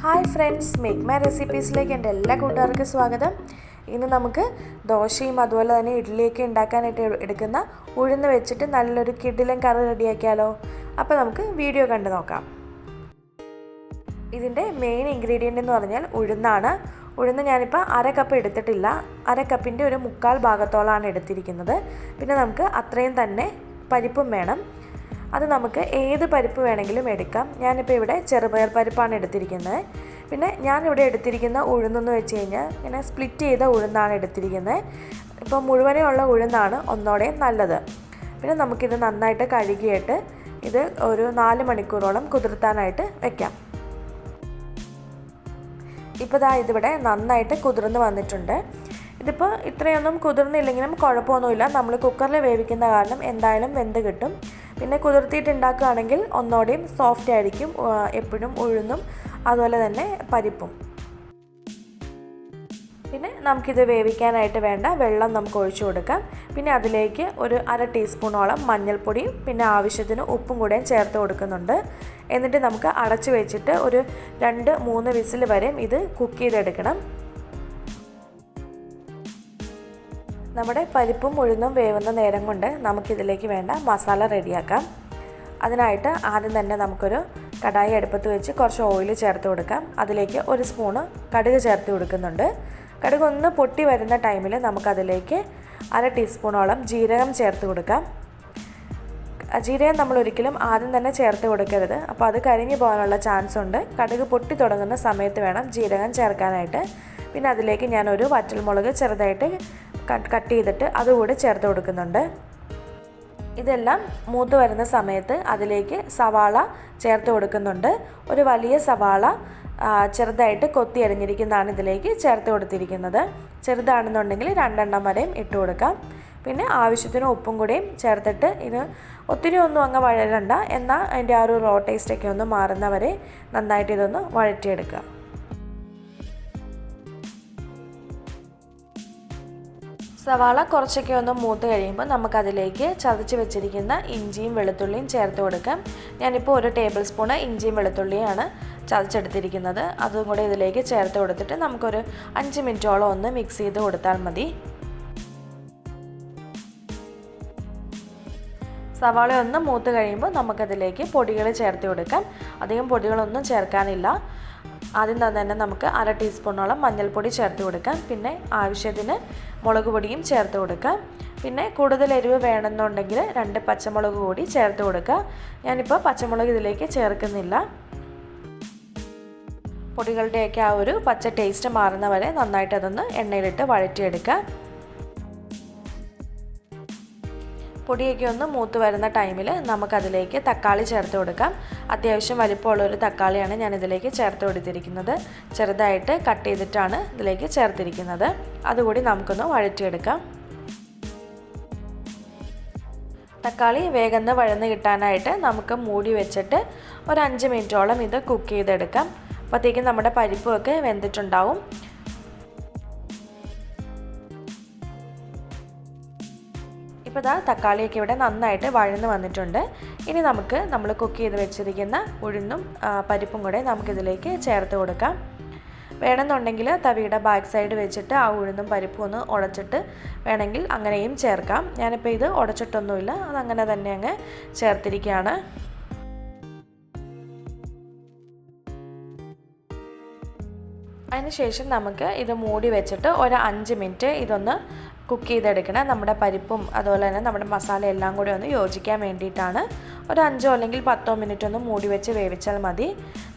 Hi friends, make my റെസിപ്പീസിലേക്ക് എൻ്റെ എല്ലാ കൂട്ടുകാർക്കും സ്വാഗതം. ഇന്ന് നമുക്ക് ദോശയും അതുപോലെ തന്നെ ഇഡ്ഡലിയൊക്കെ ഉണ്ടാക്കാനായിട്ട് എടുക്കുന്ന ഉഴുന്ന് വെച്ചിട്ട് നല്ലൊരു കിടിലൻ കറി റെഡിയാക്കിയാലോ. അപ്പോൾ നമുക്ക് വീഡിയോ കണ്ടു നോക്കാം. ഇതിൻ്റെ മെയിൻ ഇൻഗ്രീഡിയൻ്റ് എന്ന് പറഞ്ഞാൽ ഉഴുന്നാണ്. ഉഴുന്ന് ഞാനിപ്പോൾ അര കപ്പ് എടുത്തിട്ടില്ല, അര കപ്പിൻ്റെ ഒരു 1/4 ഭാഗത്തോളമാണ് എടുത്തിരിക്കുന്നത്. പിന്നെ നമുക്ക് അത്രയും തന്നെ പരിപ്പും വേണം. അത് നമുക്ക് ഏത് പരിപ്പ് വേണമെങ്കിലും എടുക്കാം. ഞാനിപ്പോൾ ഇവിടെ ചെറുപയർ പരിപ്പാണ് എടുത്തിരിക്കുന്നത്. പിന്നെ ഞാനിവിടെ എടുത്തിരിക്കുന്ന ഉഴുന്നെന്ന് വെച്ച് കഴിഞ്ഞാൽ ഇങ്ങനെ സ്പ്ലിറ്റ് ചെയ്ത ഉഴുന്നാണ് എടുത്തിരിക്കുന്നത്. ഇപ്പോൾ മുഴുവനേ ഉള്ള ഉഴുന്നാണ് ഒന്നോടെ നല്ലത്. പിന്നെ നമുക്കിത് നന്നായിട്ട് കഴുകിയിട്ട് ഇത് ഒരു 4 മണിക്കൂറോളം കുതിർത്താനായിട്ട് വെക്കാം. ഇപ്പോൾ ഇതിവിടെ നന്നായിട്ട് കുതിർന്ന് വന്നിട്ടുണ്ട്. ഇതിപ്പോൾ ഇത്രയൊന്നും കുതിർന്നില്ലെങ്കിലും കുഴപ്പമൊന്നുമില്ല. നമ്മൾ കുക്കറിൽ വേവിക്കുന്ന കാരണം എന്തായാലും വെന്ത് കിട്ടും. പിന്നെ കുതിർത്തിയിട്ട് ഉണ്ടാക്കുകയാണെങ്കിൽ ഒന്നോടെയും സോഫ്റ്റ് ആയിരിക്കും എപ്പോഴും ഉഴുന്നും അതുപോലെ തന്നെ പരിപ്പും. പിന്നെ നമുക്കിത് വേവിക്കാനായിട്ട് വേണ്ട വെള്ളം നമുക്ക് ഒഴിച്ചു കൊടുക്കാം. പിന്നെ അതിലേക്ക് ഒരു 1/2 ടീസ്പൂണോളം മഞ്ഞൾപ്പൊടിയും പിന്നെ ആവശ്യത്തിന് ഉപ്പും കൂടെ ചേർത്ത് കൊടുക്കുന്നുണ്ട്. എന്നിട്ട് നമുക്ക് അടച്ചു വെച്ചിട്ട് ഒരു 2-3 വിസിൽ വരെ ഇത് കുക്ക് ചെയ്തെടുക്കണം. നമ്മുടെ പരിപ്പും ഉഴുന്നും വേവുന്ന നേരം കൊണ്ട് നമുക്കിതിലേക്ക് വേണ്ട മസാല റെഡിയാക്കാം. അതിനായിട്ട് ആദ്യം തന്നെ നമുക്കൊരു കടായി അടുപ്പത്ത് വെച്ച് കുറച്ച് ഓയിൽ ചേർത്ത് കൊടുക്കാം. അതിലേക്ക് 1 സ്പൂണ് കടുക് ചേർത്ത് കൊടുക്കുന്നുണ്ട്. കടുക് ഒന്ന് പൊട്ടി വരുന്ന ടൈമിൽ നമുക്കതിലേക്ക് 1/2 ടീസ്പൂണോളം ജീരകം ചേർത്ത് കൊടുക്കാം. ജീരകം നമ്മൾ ഒരിക്കലും ആദ്യം തന്നെ ചേർത്ത് കൊടുക്കരുത്, അപ്പോൾ അത് കരിഞ്ഞു പോകാനുള്ള ചാൻസ് ഉണ്ട്. കടുക് പൊട്ടി തുടങ്ങുന്ന സമയത്ത് വേണം ജീരകം ചേർക്കാനായിട്ട്. പിന്നെ അതിലേക്ക് ഞാനൊരു വറ്റൽമുളക് ചെറുതായിട്ട് കട്ട് ചെയ്തിട്ട് അതുകൂടി ചേർത്ത് കൊടുക്കുന്നുണ്ട്. ഇതെല്ലാം മൂത്ത് വരുന്ന സമയത്ത് അതിലേക്ക് സവാള ചേർത്ത് കൊടുക്കുന്നുണ്ട്. ഒരു വലിയ സവാള ചെറുതായിട്ട് കൊത്തി അരിഞ്ഞിരിക്കുന്നതാണ് ഇതിലേക്ക് ചേർത്ത് കൊടുത്തിരിക്കുന്നത്. ചെറുതാണെന്നുണ്ടെങ്കിൽ 2 വരെയും ഇട്ട് കൊടുക്കാം. പിന്നെ ആവശ്യത്തിന് ഉപ്പും കൂടെയും ചേർത്തിട്ട് ഇത് ഒത്തിരി ഒന്നും അങ്ങ് വഴരണ്ട, എന്നാൽ അതിൻ്റെ ആ ഒരു റോ ടേസ്റ്റൊക്കെ ഒന്ന് മാറുന്നവരെ നന്നായിട്ട് ഇതൊന്ന് വഴറ്റിയെടുക്കുക. സവാള കുറച്ചൊക്കെ ഒന്ന് മൂത്ത് കഴിയുമ്പോൾ നമുക്കതിലേക്ക് ചതച്ച് വെച്ചിരിക്കുന്ന ഇഞ്ചിയും വെളുത്തുള്ളിയും ചേർത്ത് കൊടുക്കാം. ഞാനിപ്പോൾ 1 ടേബിൾ സ്പൂണ് ഇഞ്ചിയും വെളുത്തുള്ളിയാണ് ചതച്ചെടുത്തിരിക്കുന്നത്. അതും കൂടെ ഇതിലേക്ക് ചേർത്ത് കൊടുത്തിട്ട് നമുക്കൊരു 5 മിനിറ്റോളം ഒന്ന് മിക്സ് ചെയ്ത് കൊടുത്താൽ മതി. സവാള ഒന്ന് മൂത്ത് കഴിയുമ്പോൾ നമുക്കതിലേക്ക് പൊടികൾ ചേർത്ത് കൊടുക്കാം. അധികം പൊടികളൊന്നും ചേർക്കാനില്ല. ആദ്യം തന്നെ നമുക്ക് 1/2 ടീസ്പൂണോളം മഞ്ഞൾപ്പൊടി ചേർത്ത് കൊടുക്കാം. പിന്നെ ആവശ്യത്തിന് മുളക് പൊടിയും ചേർത്ത് കൊടുക്കാം. പിന്നെ കൂടുതൽ എരിവ് വേണമെന്നുണ്ടെങ്കിൽ 2 പച്ചമുളക് കൂടി ചേർത്ത് കൊടുക്കുക. ഞാനിപ്പോൾ പച്ചമുളക് ഇതിലേക്ക് ചേർക്കുന്നില്ല. പൊടികളുടെയൊക്കെ ആ ഒരു പച്ച ടേസ്റ്റ് മാറുന്ന വരെ നന്നായിട്ട് അതൊന്ന് എണ്ണയിലിട്ട് വഴറ്റിയെടുക്കുക. പൊടിയൊക്കെ ഒന്ന് മൂത്ത് വരുന്ന ടൈമിൽ നമുക്കതിലേക്ക് തക്കാളി ചേർത്ത് കൊടുക്കാം. അത്യാവശ്യം വലിപ്പമുള്ളൊരു തക്കാളിയാണ് ഞാനിതിലേക്ക് ചേർത്ത് കൊടുത്തിരിക്കുന്നത്. ചെറുതായിട്ട് കട്ട് ചെയ്തിട്ടാണ് ഇതിലേക്ക് ചേർത്തിരിക്കുന്നത്. അതുകൂടി നമുക്കൊന്ന് വഴറ്റിയെടുക്കാം. തക്കാളി വേഗം വഴന്ന് കിട്ടാനായിട്ട് നമുക്ക് മൂടി വെച്ചിട്ട് ഒരു 5 മിനിറ്റോളം ഇത് കുക്ക് ചെയ്തെടുക്കാം. അപ്പോഴത്തേക്കും നമ്മുടെ പരിപ്പൊക്കെ വെന്തിട്ടുണ്ടാവും. ഇപ്പോൾ തക്കാളിയൊക്കെ ഇവിടെ നന്നായിട്ട് വഴന്ന് വന്നിട്ടുണ്ട്. ഇനി നമുക്ക് നമ്മൾ കുക്ക് ചെയ്ത് വെച്ചിരിക്കുന്ന ഉഴുന്നും പരിപ്പും കൂടെ നമുക്കിതിലേക്ക് ചേർത്ത് കൊടുക്കാം. വേണമെന്നുണ്ടെങ്കിൽ തവിയുടെ ബാക്ക് സൈഡ് വെച്ചിട്ട് ആ ഉഴുന്നും പരിപ്പും ഒന്ന് ഉടച്ചിട്ട് വേണമെങ്കിൽ അങ്ങനെയും ചേർക്കാം. ഞാനിപ്പോൾ ഇത് ഉടച്ചിട്ടൊന്നുമില്ല, അതങ്ങനെ തന്നെ അങ്ങ് ചേർത്തിരിക്കുകയാണ്. അതിനുശേഷം നമുക്ക് ഇത് മൂടി വെച്ചിട്ട് ഒരു 5 മിനിറ്റ് ഇതൊന്ന് കുക്ക് ചെയ്തെടുക്കണം. നമ്മുടെ പരിപ്പും അതുപോലെ തന്നെ നമ്മുടെ മസാല എല്ലാം കൂടി ഒന്ന് യോജിക്കാൻ വേണ്ടിയിട്ടാണ്. ഒരു 5 അല്ലെങ്കിൽ 10 മിനിറ്റ് ഒന്ന് മൂടി വെച്ച് വേവിച്ചാൽ മതി.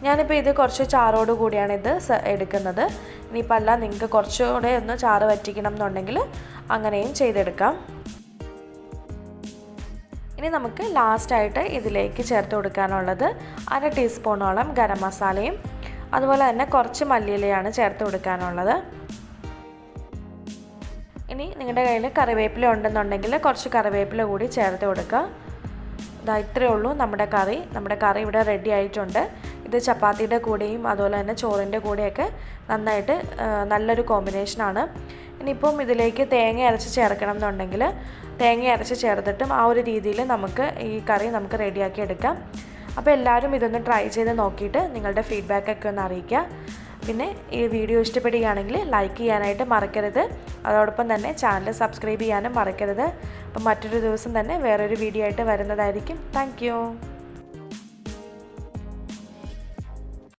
ഞാനിപ്പോൾ ഇത് കുറച്ച് ചാറോട് കൂടിയാണ് ഇത് എടുക്കുന്നത്. ഇനിയിപ്പോൾ അല്ല, നിങ്ങൾക്ക് കുറച്ചുകൂടെ ഒന്ന് ചാറ് വറ്റിക്കണം എന്നുണ്ടെങ്കിൽ അങ്ങനെയും ചെയ്തെടുക്കാം. ഇനി നമുക്ക് ലാസ്റ്റായിട്ട് ഇതിലേക്ക് ചേർത്ത് കൊടുക്കാനുള്ളത് 1/2 ടീസ്പൂണോളം ഗരം മസാലയും അതുപോലെ തന്നെ കുറച്ച് മല്ലിയിലയാണ് ചേർത്ത് കൊടുക്കാനുള്ളത്. ഇനി നിങ്ങളുടെ കയ്യിൽ കറിവേപ്പില ഉണ്ടെന്നുണ്ടെങ്കിൽ കുറച്ച് കറിവേപ്പില കൂടി ചേർത്ത് കൊടുക്കുക. ഇത്രയേ ഉള്ളൂ നമ്മുടെ കറി ഇവിടെ റെഡി ആയിട്ടുണ്ട്. ഇത് ചപ്പാത്തിയുടെ കൂടെയും അതുപോലെ തന്നെ ചോറിൻ്റെ കൂടെയൊക്കെ നന്നായിട്ട് നല്ലൊരു കോമ്പിനേഷനാണ്. ഇനിയിപ്പം ഇതിലേക്ക് തേങ്ങ അരച്ച് ചേർക്കണം എന്നുണ്ടെങ്കിൽ തേങ്ങ അരച്ച് ചേർത്തിട്ടും ആ ഒരു രീതിയിൽ നമുക്ക് ഈ കറി റെഡിയാക്കി എടുക്കാം. അപ്പോൾ എല്ലാവരും ഇതൊന്ന് ട്രൈ ചെയ്ത് നോക്കിയിട്ട് നിങ്ങളുടെ ഫീഡ്ബാക്കൊക്കെ ഒന്ന് അറിയിക്കുക. പിന്നെ ഈ വീഡിയോ ഇഷ്ടപ്പെടുകയാണെങ്കിൽ ലൈക്ക് ചെയ്യാനായിട്ട് മറക്കരുത്. അതോടൊപ്പം തന്നെ ചാനൽ സബ്സ്ക്രൈബ് ചെയ്യാനും മറക്കരുത്. അപ്പോൾ മറ്റൊരു ദിവസം തന്നെ വേറൊരു വീഡിയോ ആയിട്ട് വരുന്നതായിരിക്കും. താങ്ക്